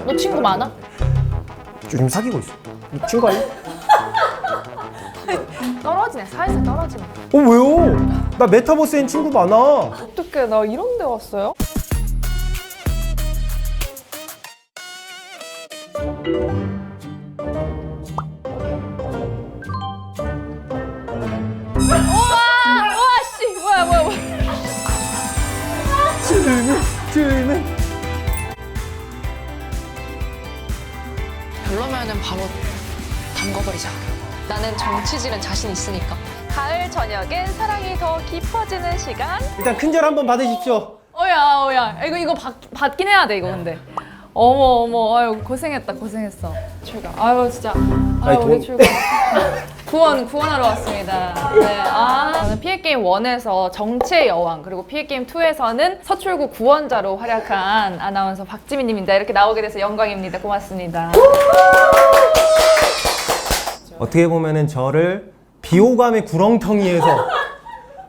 너 친구 많아? 요즘 사귀고 있어. 친구 아니야? 떨어지네. 사회성 떨어지네. 왜요? 나 메타버스엔 친구 많아. 어떡해. 나 이런 데 왔어요? 우와 씨. 뭐야. 질문. 별로면은 바로 담궈버리자. 나는 정치질은 자신 있으니까. 가을 저녁엔 사랑이 더 깊어지는 시간. 일단 큰절 한번 받으십시오. 어야. 이거 받긴 해야 돼 이거 근데. 어머. 아유 고생했어. 출근. 아유 진짜. 아유 우리 출근. 구원하러 왔습니다. 네. 저는 피해게임 1에서 정치의 여왕, 그리고 피해게임 2에서는 서출구 구원자로 활약한 아나운서 박지민님입니다. 이렇게 나오게 돼서 영광입니다. 고맙습니다. 어떻게 보면은 저를 비호감의 구렁텅이에서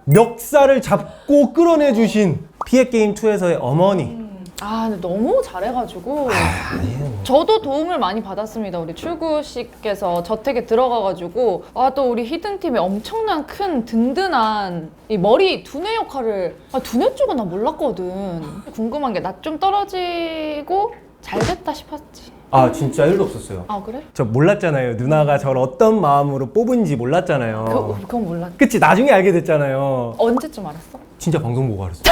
멱살을 잡고 끌어내 주신 피해게임 2에서의 어머니. 근데 너무 잘해가지고 아니에요. 저도 도움을 많이 받았습니다. 우리 출구 씨께서 저택에 들어가가지고 또 우리 히든팀에 엄청난 큰 든든한 이 머리 두뇌 역할을 두뇌 쪽은 나 몰랐거든. 궁금한 게 나 좀 떨어지고 잘 됐다 싶었지. 진짜 1도 없었어요. 그래? 저 몰랐잖아요. 누나가 저를 어떤 마음으로 뽑은지 몰랐잖아요. 그건 몰랐지. 그치, 나중에 알게 됐잖아요. 언제쯤 알았어? 진짜 방송 보고 알았어.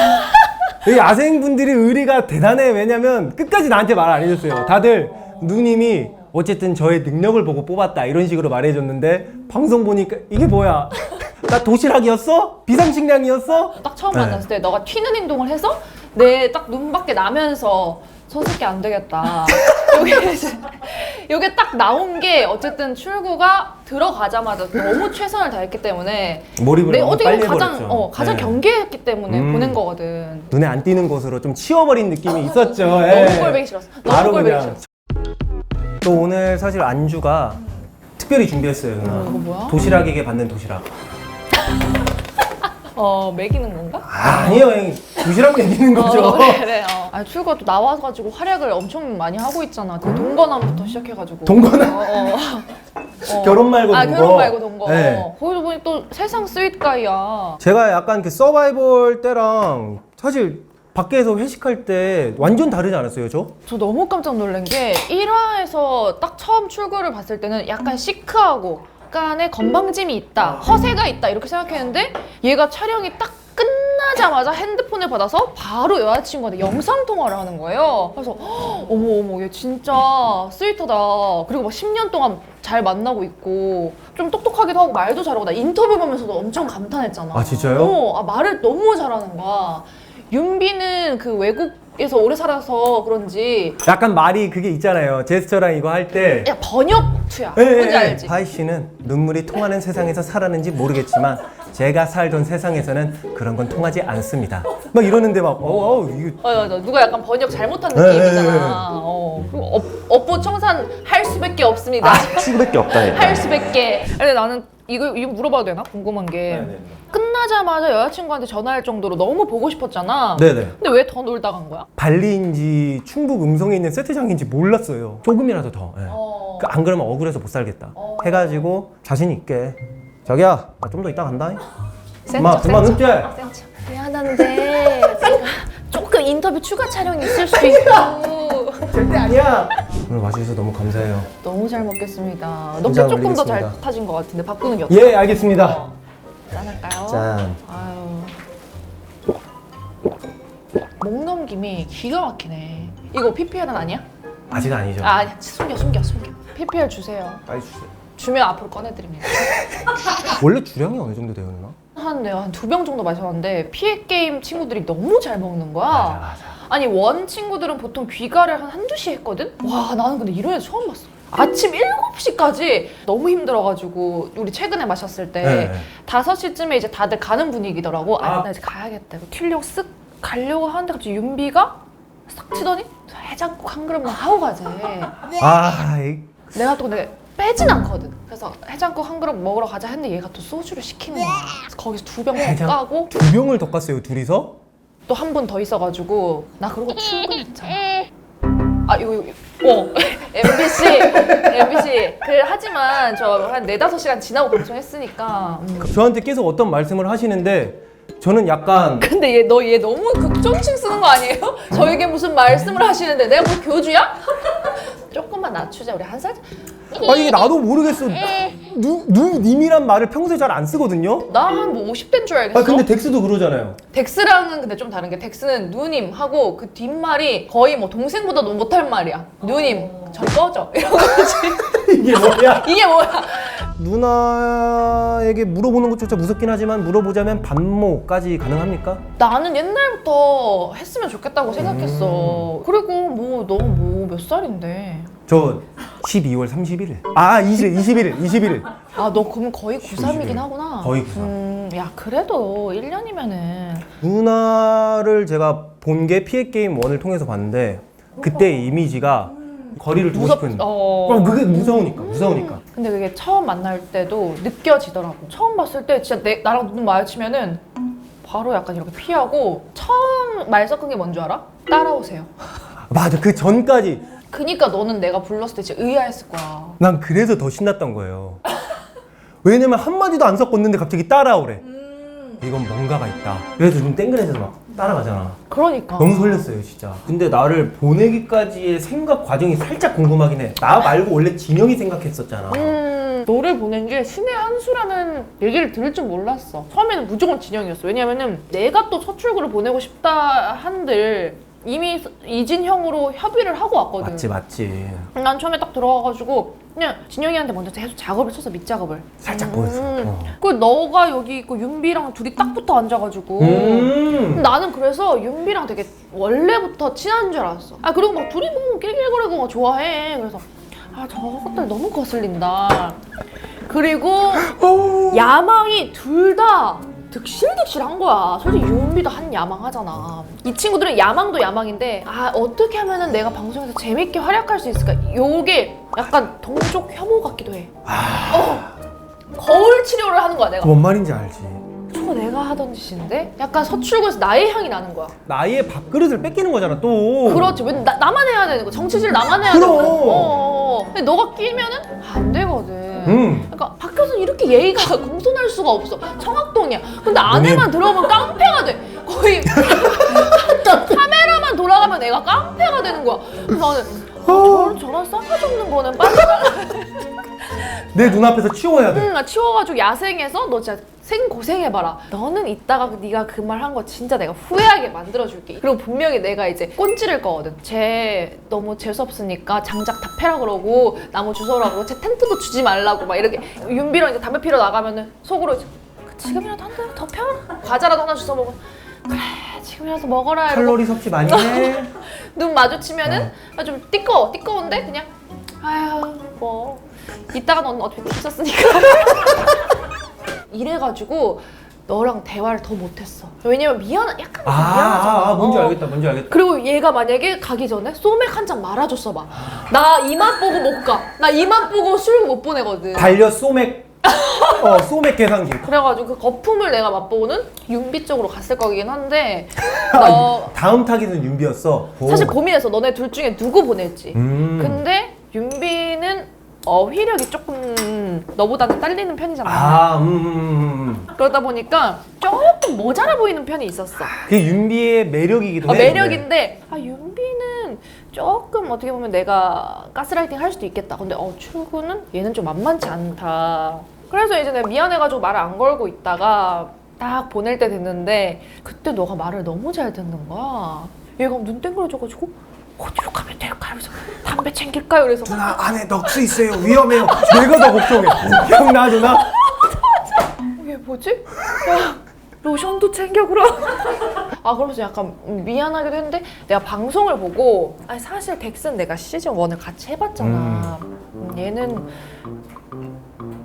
이 야생분들이 의리가 대단해. 왜냐면 끝까지 나한테 말 안 해줬어요. 다들 누님이 어쨌든 저의 능력을 보고 뽑았다 이런 식으로 말해줬는데 방송 보니까 이게 뭐야? 나 도시락이었어? 비상식량이었어? 딱 처음 네. 만났을 때 너가 튀는 행동을 해서 내 딱 눈밖에 나면서 저 새끼 안 되겠다. 요게 딱 나온 게 어쨌든 출구가 들어가자마자 너무 최선을 다했기 때문에 몰입을 내 너무 어떻게 빨리 보면 해버렸죠. 가장 네. 경계했기 때문에 보낸 거거든. 눈에 안 띄는 곳으로 좀 치워버린 느낌이 있었죠. 너무 꼴보기 싫었어. 너무 바로 꼴보기 그냥. 싫었어. 또 오늘 사실 안주가 특별히 준비했어요, 누나. 이거 뭐야? 도시락에게 받는 도시락. 먹이는 건가? 아니에요, 형님. 도시락 먹이는 거죠. 그래. 출구가 또 나와가지고 활약을 엄청 많이 하고 있잖아. 그 동거남부터 시작해가지고. 동거남? 결혼 말고 동거. 결혼 말고 동거. 네. 거기서 보니 또 세상 스윗가이야. 제가 약간 그 서바이벌 때랑 사실 밖에서 회식할 때 완전 다르지 않았어요, 저? 저 너무 깜짝 놀란 게 1화에서 딱 처음 출구를 봤을 때는 약간 시크하고 약간의 건방짐이 있다, 허세가 있다 이렇게 생각했는데 얘가 촬영이 딱 끝나자마자 핸드폰을 받아서 바로 여자친구한테 영상통화를 하는 거예요. 그래서 어머 얘 진짜 스윗하다. 그리고 막 10년 동안 잘 만나고 있고 좀 똑똑하기도 하고 말도 잘하고 나 인터뷰 보면서도 엄청 감탄했잖아. 진짜요? 말을 너무 잘하는 거야. 윤비는 그 외국에서 오래 살아서 그런지 약간 말이 그게 있잖아요. 제스처랑 이거 할 때. 야 번역투야. 뭔지 알지? 하이 씨는 눈물이 통하는 세상에서 살았는지 모르겠지만 제가 살던 세상에서는 그런 건 통하지 않습니다. 막 이러는데 막 이거 맞아. 누가 약간 번역 잘못한 네, 느낌이잖아. 그리고 업보 청산 할 수밖에 없습니다. 수밖에 없다. 할 수밖에. 근데 나는 이거 물어봐도 되나? 궁금한 게 네네. 끝나자마자 여자친구한테 전화할 정도로 너무 보고 싶었잖아. 네네. 근데 왜 더 놀다 간 거야? 발리인지 충북 음성에 있는 세트장인지 몰랐어요. 조금이라도 더. 예. 어. 안 그러면 억울해서 못 살겠다. 해가지고 자신 있게 자기야 나 좀 더 이따 간다. 엄마 그만 흡제. 미안한데 제가 조금 인터뷰 추가 촬영이 있을 수도 있고. 절대 아니야. 오늘 와주셔서 너무 감사해요. 너무 잘 먹겠습니다. 한 너께 잔 조금 더 잘 올리겠습니다. 타진 것 같은데 바꾸는 게 어때요? 예 알겠습니다. 짠할까요? 짠. 아유. 목 넘김이 기가 막히네. 이거 PPL은 아니야? 아직 아니죠. 아니야. 숨겨. PPL 주세요. 빨리 주세요. 주면 앞으로 꺼내드립니다. 원래 주량이 어느 정도 돼요 누나? 한 2병 정도 마셨는데 피해 게임 친구들이 너무 잘 먹는 거야. 맞아. 아니 원 친구들은 보통 귀가를 한 한두 시에 했거든? 와 나는 근데 이런 애 처음 봤어. 아침 7시까지 너무 힘들어가지고 우리 최근에 마셨을 때 네. 5시쯤에 이제 다들 가는 분위기더라고. 나 이제 가야겠다. 이거 튀려고 쓱 가려고 하는데 갑자기 윤비가 싹 치더니 해장국 한 그릇만 하고 가재. 내가 또 근데 빼진 않거든. 그래서 해장국 한 그릇 먹으러 가자 했는데 얘가 또 소주를 시키는 거야. 그래서 거기서 2병 더 까고 2병을 더 깠어요 둘이서? 또 한 분 더 있어가지고 나 그러고 출근했잖아. 이거 MBC. 하지만 저 한 4-5시간 지나고 방송했으니까. 저한테 계속 어떤 말씀을 하시는데 저는 약간 근데 얘 너무 극존칭 쓰는 거 아니에요? 저에게 무슨 말씀을 하시는데 내가 뭐 교주야? 조금만 낮추자. 우리 한 살. 아니 이게 나도 모르겠어. 누님이란 말을 평소에 잘 안 쓰거든요. 나 한 뭐 50대인 줄 알겠어. 아 근데 덱스도 그러잖아요. 덱스랑은 근데 좀 다른 게 덱스는 누님 하고 그 뒷말이 거의 뭐 동생보다도 못할 말이야. 누님 전 꺼져 이런 거지. 이게 뭐야? 이게 뭐야? 누나에게 물어보는 것조차 무섭긴 하지만 물어보자면 반모까지 가능합니까? 나는 옛날부터 했으면 좋겠다고 생각했어. 그리고 뭐 너 뭐 몇 살인데? 저 12월 31일. 아 21일. 아 너 그럼 거의 93이긴 하구나. 거의 93. 야 그래도 1년이면은 누나를 제가 본 게 피해 게임 1을 통해서 봤는데 그때 이미지가 거리를 두고 싶은. 그게 무서우니까. 근데 그게 처음 만날 때도 느껴지더라고. 처음 봤을 때 진짜 나랑 눈 마주치면은 바로 약간 이렇게 피하고 처음 말 섞은 게 뭔 줄 알아? 따라오세요. 맞아 그 전까지 그니까 너는 내가 불렀을 때 진짜 의아했을 거야. 난 그래서 더 신났던 거예요. 왜냐면 한마디도 안 섞었는데 갑자기 따라오래. 이건 뭔가가 있다. 그래서 좀 땡그레서 막 따라가잖아. 그러니까. 너무 설렜어요 진짜. 근데 나를 보내기까지의 생각 과정이 살짝 궁금하긴 해. 나 말고 원래 진영이 생각했었잖아. 너를 보낸 게 신의 한 수라는 얘기를 들을 줄 몰랐어. 처음에는 무조건 진영이었어. 왜냐면은 내가 또 첫 출구를 보내고 싶다 한들 이미 이진형으로 협의를 하고 왔거든. 맞지. 난 처음에 딱 들어가가지고 그냥 진영이한테 먼저 계속 작업을 쳤어. 밑작업을 살짝 보였어. 그 너가 여기 있고 윤비랑 둘이 딱 붙어 앉아가지고 나는 그래서 윤비랑 되게 원래부터 친한 줄 알았어. 아 그리고 막 둘이 뭐 낄낄거리고 막 좋아해. 그래서 아 저것들 너무 거슬린다. 그리고 야망이 둘 다 득실득실한 거야. 솔직히 윤비도 한 야망하잖아. 이 친구들은 야망도 야망인데 아 어떻게 하면은 내가 방송에서 재밌게 활약할 수 있을까? 요게 약간 동족 혐오 같기도 해. 거울 치료를 하는 거야 내가. 뭔 말인지 알지. 저거 내가 하던 짓인데? 약간 서출구에서 나의 향이 나는 거야. 나의 밥그릇을 뺏기는 거잖아 또. 그렇지. 왜 나만 해야 되는 거야. 정치질 나만 해야 되는 거야. 근데 너가 끼면은 안 되거든. 그러니까 밖에서 이렇게 예의가 공손할 수가 없어. 청학동이야. 근데 안에만 들어오면 깡패가 돼. 거의 카메라만 돌아가면 내가 깡패가 되는 거야. 그래서 나는 저런 싸가지 없는 거는 빨리 내 눈앞에서 치워야 돼. 치워가지고 야생에서 너 진짜 생고생해봐라. 너는 이따가 네가 그 말 한 거 진짜 내가 후회하게 만들어줄게. 그리고 분명히 내가 이제 꼰지를 거거든. 쟤 너무 재수없으니까 장작 다 패라 그러고 나무 주워라 그러고 쟤 텐트도 주지 말라고 막 이렇게 윤비랑 이제 담배 피러 나가면은 속으로 이제 지금이라도 한 대 더 펴? 과자라도 하나 주워 먹어. 그래 지금이라도 먹어라. 이러고 칼로리 섭취 많이 해. 눈 마주치면은 좀 띠꺼운데 그냥 아휴 뭐 이따가 너는 어차피 뒤졌으니까 이래가지고 너랑 대화를 더 못했어. 왜냐면 약간 미안하잖아. 뭔지 알겠다. 그리고 얘가 만약에 가기 전에 소맥 한 잔 말아줬어 봐. 나 이맛 보고 못 가. 나 이맛 보고 술 못 보내거든. 달려 소맥. 소맥 계산기. 그래가지고 그 거품을 내가 맛보고는 윤비 쪽으로 갔을 거긴 한데 다음 타깃은 윤비였어. 사실 고민했어. 너네 둘 중에 누구 보낼지. 근데 윤비는 어휘력이 조금 너보다는 딸리는 편이잖아. 그러다 보니까 조금 모자라 보이는 편이 있었어. 그게 윤비의 매력이기도 해. 매력인데 윤비는 조금 어떻게 보면 내가 가스라이팅 할 수도 있겠다. 근데 출구는 얘는 좀 만만치 않다. 그래서 이제 내가 미안해가지고 말을 안 걸고 있다가 딱 보낼 때 됐는데 그때 너가 말을 너무 잘 듣는 거야. 얘가 눈 땡그려져가지고 어디로 가면 될까요? 그래서 담배 챙길까요? 그래서 누나 안에 넋이 있어요. 위험해요. 내가 더 걱정해. 기억나 누나? 이게 뭐지? 야 로션도 챙겨 그럼. 그러면서 약간 미안하기도 했는데 내가 방송을 보고 사실 덱스는 내가 시즌 1을 같이 해봤잖아. 얘는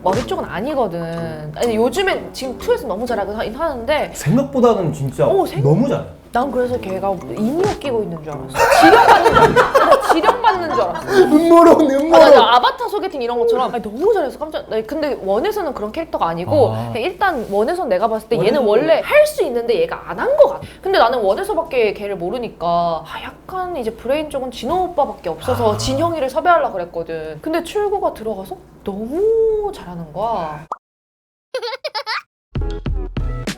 머리 쪽은 아니거든. 요즘엔 지금 2에서 너무 잘하긴 하는데 생각보다는 진짜 너무 잘해. 난 그래서 걔가 인형 끼고 있는 줄 알았어. 지령받는 줄 알았어. 지령받는 받는 줄 알았어. 음모론 나 음모론. 아바타 소개팅 이런 것처럼 아니, 너무 잘해서 깜짝. 근데 원에서는 그런 캐릭터가 아니고 그냥 일단 원에선 내가 봤을 때 얘는 원래 할 수 있는데 얘가 안 한 것 같아. 근데 나는 원에서밖에 걔를 모르니까 약간 이제 브레인 쪽은 진호 오빠밖에 없어서 진형이를 섭외하려고 그랬거든. 근데 출구가 들어가서 너무 잘하는 거야.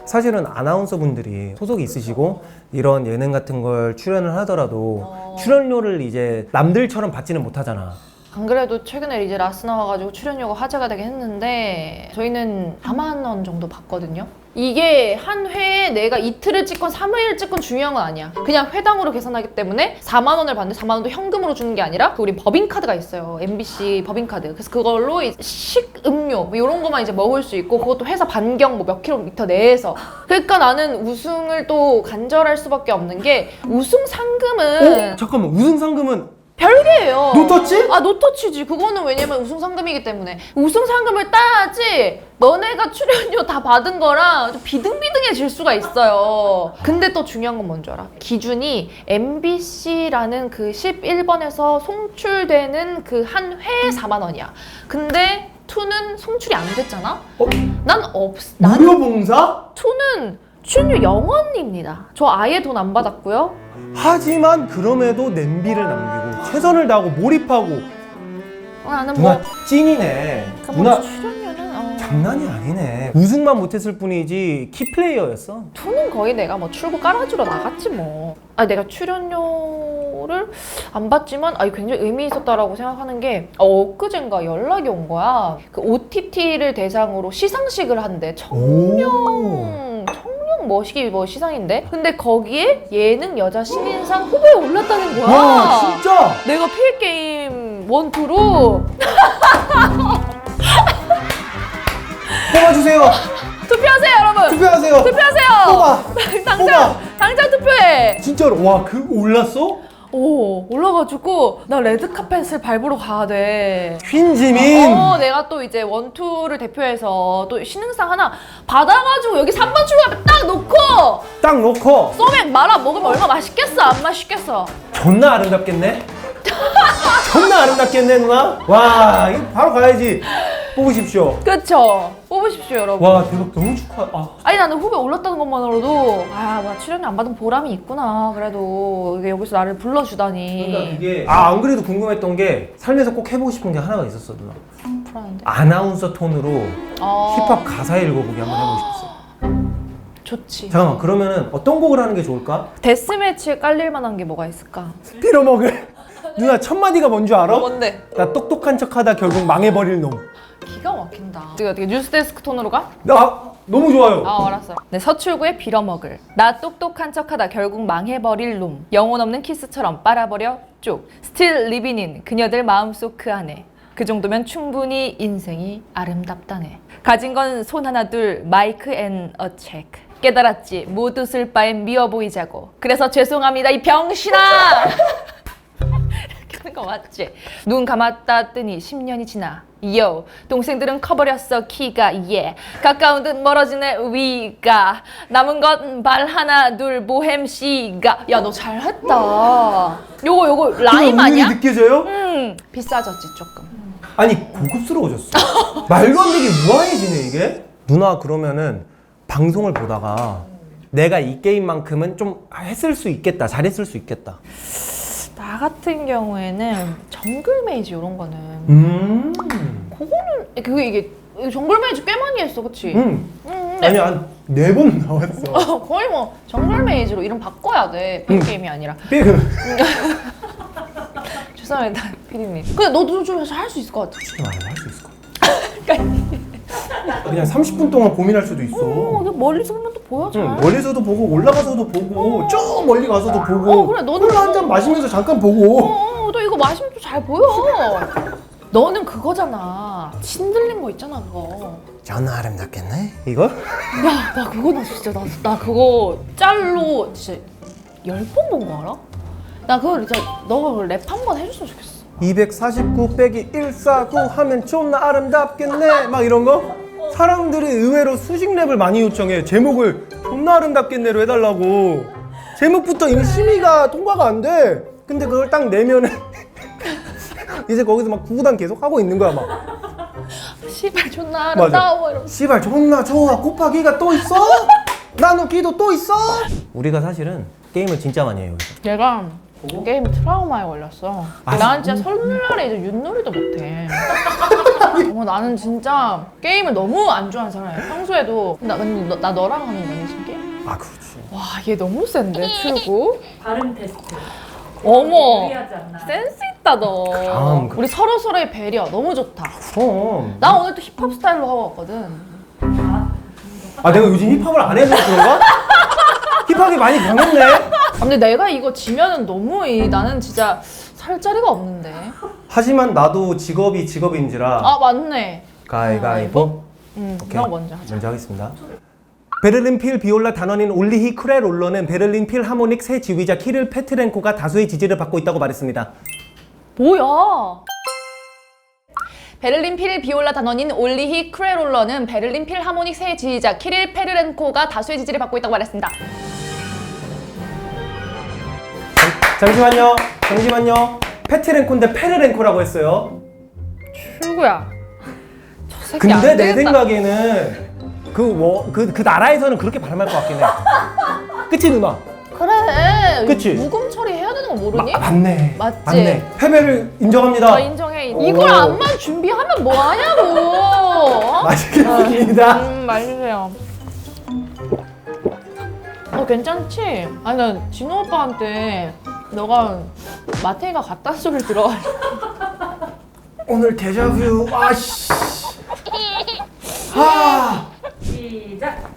사실은 아나운서 분들이 소속이 있으시고 이런 예능 같은 걸 출연을 하더라도 출연료를 이제 남들처럼 받지는 못하잖아. 안 그래도 최근에 이제 라스 나와가지고 출연료가 화제가 되긴 했는데 저희는 4만 원 정도 받거든요. 이게 한 회에 내가 이틀을 찍건 3일을 찍건 중요한 건 아니야. 그냥 회당으로 계산하기 때문에 4만 원을 받는데 4만 원도 현금으로 주는 게 아니라 우리 법인카드가 있어요. MBC 법인카드. 그래서 그걸로 식음료 뭐 이런 거만 이제 먹을 수 있고 그것도 회사 반경 뭐 몇 킬로미터 내에서. 그러니까 나는 우승을 또 간절할 수밖에 없는 게 우승 상금은 잠깐만, 우승 상금은 별개예요. 노터치? 아, 노터치지. 그거는 왜냐면 우승 상금이기 때문에. 우승 상금을 따야지 너네가 출연료 다 받은 거랑 좀 비등비등해질 수가 있어요. 근데 또 중요한 건 뭔지 알아? 기준이 MBC라는 그 11번에서 송출되는 그 한 회에 4만 원이야. 근데 2는 송출이 안 됐잖아? 난 무료 봉사? 2는 출연료 0원입니다. 저 아예 돈 안 받았고요. 하지만 그럼에도 냄비를 남기고 최선을 다하고 몰입하고. 나는 누나 뭐 찐이네. 그러니까 누나 뭐 출연료는 장난이 아니네. 우승만 못했을 뿐이지 키플레이어였어. 2는 거의 내가 뭐 출구 깔아주러 나갔지 뭐. 아니 내가 출연료를 안 받지만 아니 굉장히 의미 있었다라고 생각하는 게 엊그젠가 연락이 온 거야. 그 OTT를 대상으로 시상식을 한대. 청룡 머시기 뭐 시상인데. 근데 거기에 예능 여자 신인상 후보에 올랐다는 거야. 와 진짜? 내가 필게임 1, 2로 뽑아주세요. 투표하세요 여러분. 투표하세요. 투표하세요. 뽑아. 당장 투표해. 진짜로. 와 그 올랐어? 오, 올라가지고 나 레드카펫을 밟으러 가야 돼. 퀸지민. 내가 또 이제 1, 2를 대표해서 또 신흥상 하나 받아가지고 여기 3번 출구 앞에 딱 놓고 딱 놓고 소맥 말아 먹으면 얼마나 맛있겠어 안 맛있겠어. 존나 아름답겠네. 존나 아름답겠네 누나. 와 이거 바로 가야지. 뽑으십시오. 그쵸? 뽑으십시오 여러분. 와 대박 너무 축하. 아니 나는 후배 올랐다는 것만으로도 나 출연료 안 받은 보람이 있구나. 그래도 이게 여기서 나를 불러주다니. 이게 안 그래도 궁금했던 게 삶에서 꼭 해보고 싶은 게 하나가 있었어 누나. 불안한데. 아나운서 톤으로 힙합 가사 읽어보기 한번 해보고 싶었어. 좋지. 잠깐만 그러면은 어떤 곡을 하는 게 좋을까? 데스매치에 깔릴 만한 게 뭐가 있을까? 빌어먹을. 누나 첫 마디가 뭔지 알아? 뭔데? 나 똑똑한 척하다 결국 망해버릴 놈. 기가 막힌다. 지금 어떻게 뉴스데스크 톤으로 가? 나 너무 좋아요. 알았어. 네, 서출구의 빌어먹을. 나 똑똑한 척하다 결국 망해버릴 놈. 영혼 없는 키스처럼 빨아버려 쭉. 스틸 리빈인 그녀들 마음속 그 안에. 그 정도면 충분히 인생이 아름답다네. 가진 건 손 하나 둘 마이크 앤 어 체크. 깨달았지. 못 웃을 바엔 미워 보이자고. 그래서 죄송합니다 이 병신아. 이렇게 하는 거 맞지? 눈 감았다 뜨니 10년이 지나. 요 동생들은 커버렸어 키가 예 가까운 듯 멀어지네 위가 남은 건 발 하나 둘 보햄씨가. 야 너 잘했다. 요거 라임 아니야? 느껴져요? 비싸졌지 조금. 아니 고급스러워졌어. 말도 안 되게 무한해지네 이게. 누나 그러면은 방송을 보다가 내가 이 게임만큼은 좀 했을 수 있겠다, 잘했을 수 있겠다. 나 같은 경우에는 정글 메이지 이런 거는 그거는 이게 정글 메이지 꽤 많이 했어 그치? 아니 한 4번 나왔어. 거의 뭐 정글 메이지로 이름 바꿔야 돼. 빅게임이 아니라. 삐그. 죄송합니다 피디님. 근데 너도 좀 할 수 있을 것 같아. 할수 있을 것 같아. 그냥 30분 동안 고민할 수도 있어. 멀리서 보면 또 보여 잘. 멀리서도 보고 올라가서도 보고 쭉 멀리 가서도 보고. 그래, 너는 콜라 한 잔 마시면서 잠깐 보고. 너 이거 마시면 또 잘 보여. 너는 그거잖아. 신들린 거 있잖아 그거. 존나 아름답겠네 이거? 야, 나 그거 나 진짜 나 그거 짤로 진짜 10번 본 거 알아? 나 그거 진짜 너가 랩 한 번 해줬으면 좋겠어. 249 빼기 149 하면 존나 아름답겠네 막 이런 거? 사람들이 의외로 수식 랩을 많이 요청해. 제목을 존나 아름답겠네로 해달라고. 제목부터 이미 심의가 통과가 안 돼. 근데 그걸 딱 내면은 이제 거기서 막 구구단 계속 하고 있는 거야 막. 씨발 존나 아름다워 이러면서. 씨발 존나 좋아 곱하기가 또 있어? 나누기도 또 있어? 우리가 사실은 게임을 진짜 많이 해요. 여기서. 얘가 게임 트라우마에 걸렸어. 아, 나는 진짜 설날에 이제 윷놀이도 못해. 나는 진짜 게임을 너무 안 좋아하는 사람이야. 평소에도 나 너랑 하는 거니 지금 게임? 아 그렇지. 와, 얘 너무 센데 출구. 발음 테스트. 어머, 유리하지 않나? 센스 있다 너. 그럼. 우리 서로의 배려 너무 좋다. 그럼. 나 오늘 또 힙합 스타일로 하고 왔거든. 아 내가 요즘 힙합을 안 해서 그런가? 힙합이 많이 변했네. 아, 근데 내가 이거 지면은 너무 나는 진짜 살 자리가 없는데. 하지만 나도 직업인지라 아 맞네. 가위가위보. 오케이. 너 먼저 하자. 먼저 하겠습니다. 베를린 필 비올라 단원인 올리히 크레롤러는 베를린 필 하모닉 새 지휘자 키릴 페트렌코가 다수의 지지를 받고 있다고 말했습니다. 뭐야? 베를린 필 비올라 단원인 올리히 크레롤러는 베를린 필 하모닉 새 지휘자 키릴 페르렌코가 다수의 지지를 받고 있다고 말했습니다. 잠시만요. 페트렌코인데 페르렌코라고 했어요. 출구야. 저 새끼 안 근데 내 되겠다. 생각에는 그 나라에서는 그렇게 발음할 것 같긴 해. 그치 누나? 그래. 그치? 무금 처리해야 되는 거 모르니? 맞네. 맞지? 맞네. 패배를 인정합니다. 인정해. 이걸 암만 준비하면 뭐 하냐고. 맛있겠습니다. 맛있어요. 괜찮지? 아니 나 진호 오빠한테 너가 마태이가 갔다는 소리를 들어가지고 오늘 데자뷰. 아씨. 시작.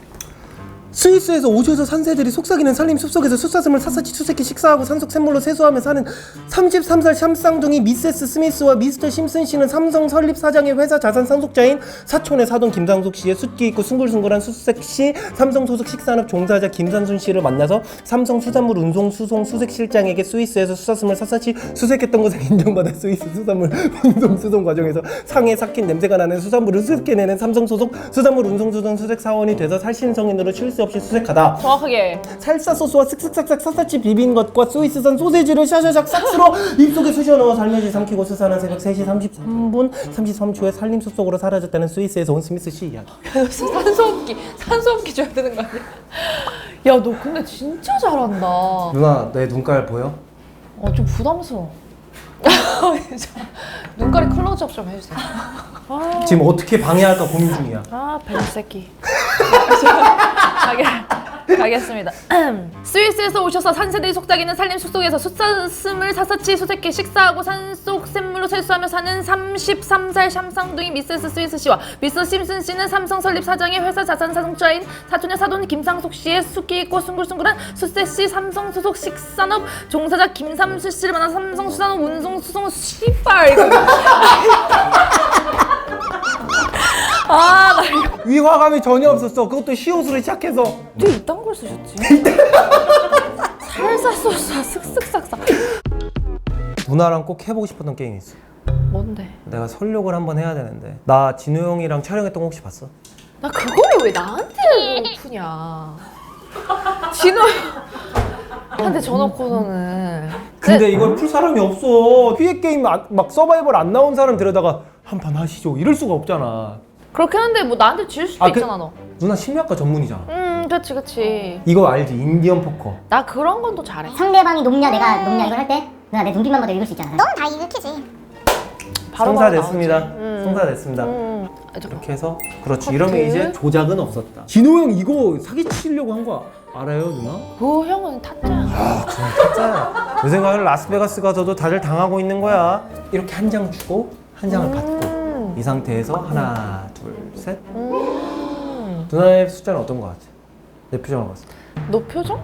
스위스에서 오셔서 산새들이 속삭이는 산림 숲속에서 숫사슴을 샅샅이 수색해 식사하고 산속 샘물로 세수하며 사는 33살 샴쌍둥이 미세스 스미스와 미스터 심슨 씨는 삼성 설립 사장의 회사 자산 상속자인 사촌의 사돈 김상숙 씨의 숫기 있고 숭글숭글한 수색 시 삼성 소속 식산업 종사자 김산순 씨를 만나서 삼성 수산물 운송 수송 수색 실장에게 스위스에서 수사슴을 샅샅이 수색했던 것을 인정받아 스위스 수산물 운송 수송 과정에서 상해 삭힌 냄새가 나는 수산물을 수색해내는 삼성 소속 수산물 운송 수송 수색 사원이 돼서 살신성인으로 쉴 수 없이 수색하다. 정확하게 살사 소스와 슥슥삭삭 샅샅이 비빈 것과 스위스산 소세지를 샤샤샥 싹 쓸어 입속에 쑤셔 넣어 살며시 삼키고 수산한 새벽 3시 33분 33초에 산림 숲속으로 사라졌다는 스위스에서 온 스미스 씨 이야기. 산소흡기 줘야 되는 거 아니야? 야 너 근데 진짜 잘한다. 누나 내 눈깔 보여? 좀 부담스러워. 눈가리 클로즈업 좀 해주세요. 지금 어떻게 방해할까 고민 중이야. 뱀새끼. 가겠습니다. 스위스에서 오셔서 산새들이 속삭이는 산림 숲속에서 숫사슴을 샅샅이 수색해 식사하고 산속 샘물로 세수하며 사는 33살 샴쌍둥이 미세스 스위스 씨와 미스터 심슨 씨는 삼성 설립 사장의 회사 자산 사성자인 사촌의 사돈 김상숙 씨의 숫기 있고 숭글숭글한 수세 씨 삼성 소속 식산업 종사자 김삼수 씨를 만나 삼성 수산업 운송 수송 씨발 이거. 나 이거 위화감이 전혀 없었어. 그것도 시옷으로 시작해서. 어떻게 이딴 걸 쓰셨지? 살사 소스와 슥슥삭삭. 누나랑 꼭 해보고 싶었던 게임이 있어. 뭔데? 내가 설욕을 한번 해야 되는데. 나 진우 형이랑 촬영했던 거 혹시 봤어? 나 그거를 왜 나한테 푸냐? 진호 한테 전화코너는. 근데 이걸 풀 사람이 없어. 피해 게임 막 서바이벌 안 나온 사람 데려다가 한 판 하시죠. 이럴 수가 없잖아. 그렇긴 한데 뭐 나한테 질 수도 있잖아 너. 누나 심리학과 전문이잖아. 그치. 이거 알지? 인디언 포커. 나 그런 건 또 잘해. 상대방이 높냐 내가 높냐 이걸 할 때 누나 내 눈빛만 봐도 읽을 수 있잖아. 넌 다 읽히지. 성사됐습니다. 성사됐습니다. 이렇게 해서 그렇지. 이러면 이제 조작은 없었다. 진호 형 이거 사기치려고 한 거 알아요, 누나? 그 형은 타짜야. 아, 그냥 타짜야. 내 생각엔 라스베가스 가서도 다들 당하고 있는 거야. 이렇게 한 장 주고 한 장을 받고 이 상태에서 하나, 둘, 셋. 누나의 숫자는 어떤 거 같아? 내 표정을 봤을 때. 너 표정?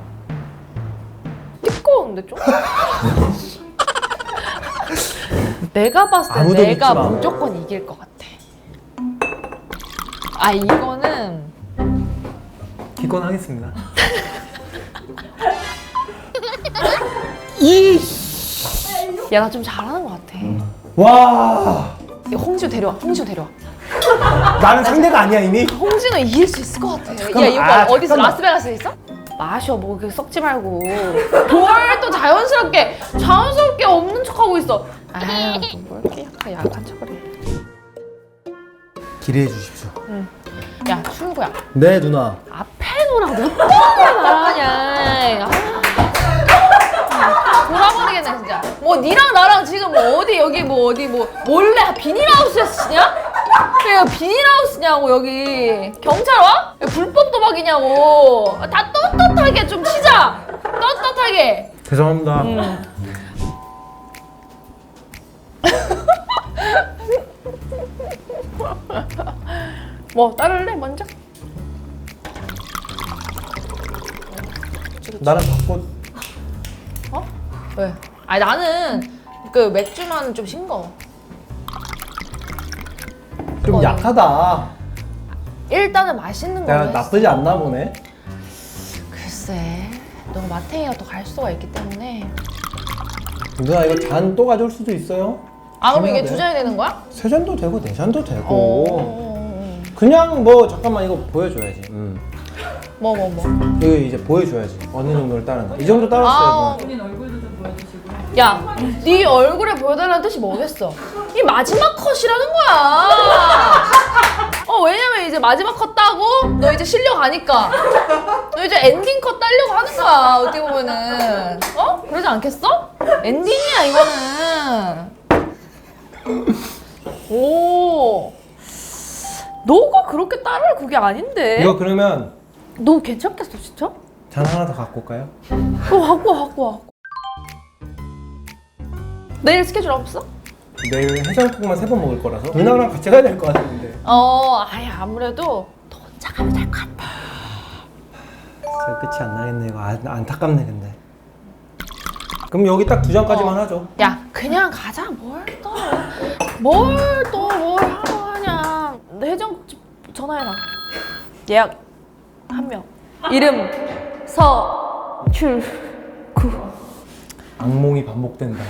띠꺼운데 좀? 내가 봤을 때 아무도 내가 믿지 마. 무조건 이길 것 같아. 이거는 기권하겠습니다. 야 나 좀 잘하는 것 같아. 와, 이거 홍진우 데려와. 나는 상대가 아니야 이미. 홍진우 이길 수 있을 것 같아. 잠깐만, 야 이거 어디서 잠깐만. 라스베가스에 있어? 마셔 뭐 그렇게 썩지 말고. 뭘 또 자연스럽게 없는 척하고 있어. 아유 뭘 이렇게 약간 척을 해. 기대해 주십시오. 야 출구야. 네 누나. 앞에 놓으라고 몇 번을 말하냐. 돌아버리겠네 진짜. 뭐 니랑 나랑 지금 뭐 어디 여기 뭐 어디 뭐 몰래 비닐하우스에서 쓰냐? 야 비닐하우스냐고 여기. 경찰 와? 야, 불법 도박이냐고. 다 떳떳하게 좀 치자. 떳떳하게. 죄송합니다. 뭐 따를래 먼저? 나랑 바꿔. 어? 왜? 아니 나는 그 맥주만 좀 싱거워. 좀 약하다. 일단은 맛있는 내가 걸로 했어. 나쁘지 않나 보네. 글쎄, 너 마테이가 또 갈 수가 있기 때문에. 누나 이거 잔 또 가져올 수도 있어요. 아 그럼 이게 중요하네. 두 잔이 되는 거야? 세 잔도 되고 네 잔도 되고. 어. 그냥 뭐 잠깐만 이거 보여줘야지. 뭐. 이거 이제 보여줘야지. 어느 정도를 따르나. 이 정도 따랐어요. 아, 누나. 본인 얼굴도 좀 보여주시고. 야, 네 얼굴에 보여달라는 뜻이 뭐겠어? 이 마지막 컷이라는 거야. 왜냐면 이제 마지막 컷 따고 너 이제 실려가니까 너 이제 엔딩 컷 따려고 하는 거야. 어떻게 보면은 그러지 않겠어? 엔딩이야 이거는. 오, 너가 그렇게 따를 그게 아닌데. 이거 그러면 너 괜찮겠어 진짜? 잔 하나 더 갖고 올까요? 갖고 와. 내일 스케줄 없어? 내일 해장국만 3번 먹을 거라서 누나랑 같이 가야 될 것 같은데. 아무래도 너 혼자 가면 될 것 같아. 진짜 끝이 안 나겠네. 이거 안타깝네 근데. 그럼 여기 딱 2잔까지만 하죠. 야, 그냥 가자. 뭘 하러 하냐. 해장국집 전화해라. 예약 1명. 이름 서출구. 악몽이 반복된다.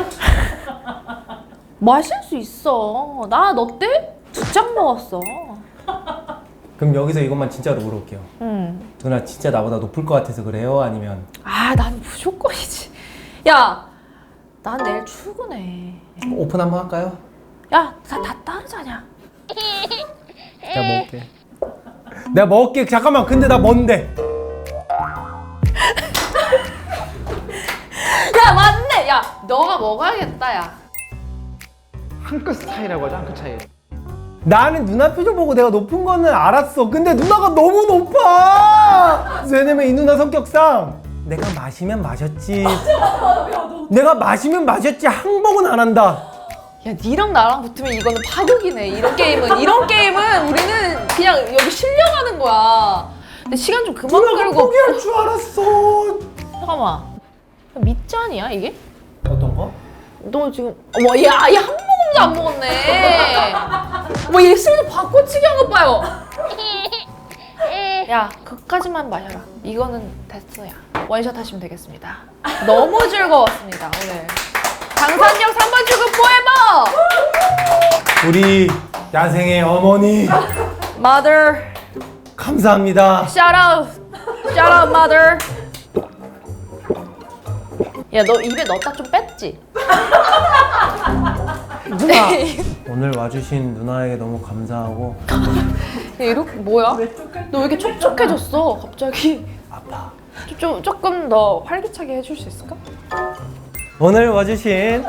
마실 수 있어. 나 너 때 2잔 먹었어. 그럼 여기서 이것만 진짜로 물어볼게요. 누나 진짜 나보다 높을 것 같아서 그래요? 아니면 난 무조건이지. 야, 난 내일 출근해. 오픈 한번 할까요? 야, 다 따르자냐. 내가 먹을게. 내가 먹을게. 잠깐만. 근데 나 뭔데? 야, 맞네. 야, 너가 먹어야겠다, 야. 한 끗 차이라고 하죠, 한 끗 차이. 나는 누나 표정 보고 내가 높은 거는 알았어. 근데 누나가 너무 높아. 왜냐면 이 누나 성격상 내가 마시면 마셨지. 내가 마시면 마셨지 항복은 안 한다. 야, 니랑 나랑 붙으면 이거는 파국이네. 이런 게임은 우리는 그냥 여기 실려가는 거야. 근데 시간 좀 그만 누나가 끌고. 포기할 줄 알았어. 잠깐만. 밑잔이야 이게? 어떤 거? 너 지금 야, 얘 한 모금도 안 먹었네. 얘 술도 바꿔치기 한 거 봐요. 야, 그까지만 마셔라. 이거는 됐어야. 원샷 하시면 되겠습니다. 너무 즐거웠습니다 오늘. 강산역 3번 출구 포에버. 우리 야생의 어머니 Mother, 감사합니다. shout out mother. 야, 너 입에 넣었다 좀 뺐지? 누나 오늘 와주신 누나에게 너무 감사하고 야, 이렇게 뭐야? 너 왜 이렇게 촉촉해졌어 갑자기? 아파. 조금 더 활기차게 해줄 수 있을까? 오늘 와주신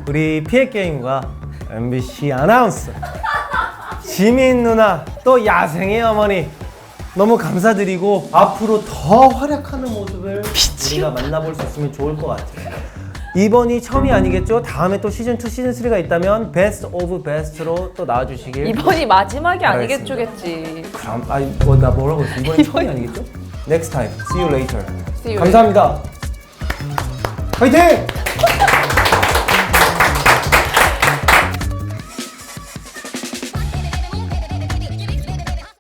우리 피해게임과 MBC 아나운서 지민 누나 또 야생의 어머니 너무 감사드리고 앞으로 더 활약하는 모습을 우리가 만나볼 수 있으면 좋을 것 같아요. 이번이 처음이 아니겠죠? 다음에 또 시즌2, 시즌3가 있다면 베스트 오브 베스트로 또 나와주시길. 이번이 마지막이 알겠습니다. 아니겠죠겠지. 그럼 나 뭐라고 했어? 이번이 처음이 아니겠죠? Next time. See you later. See you 감사합니다. 화이팅!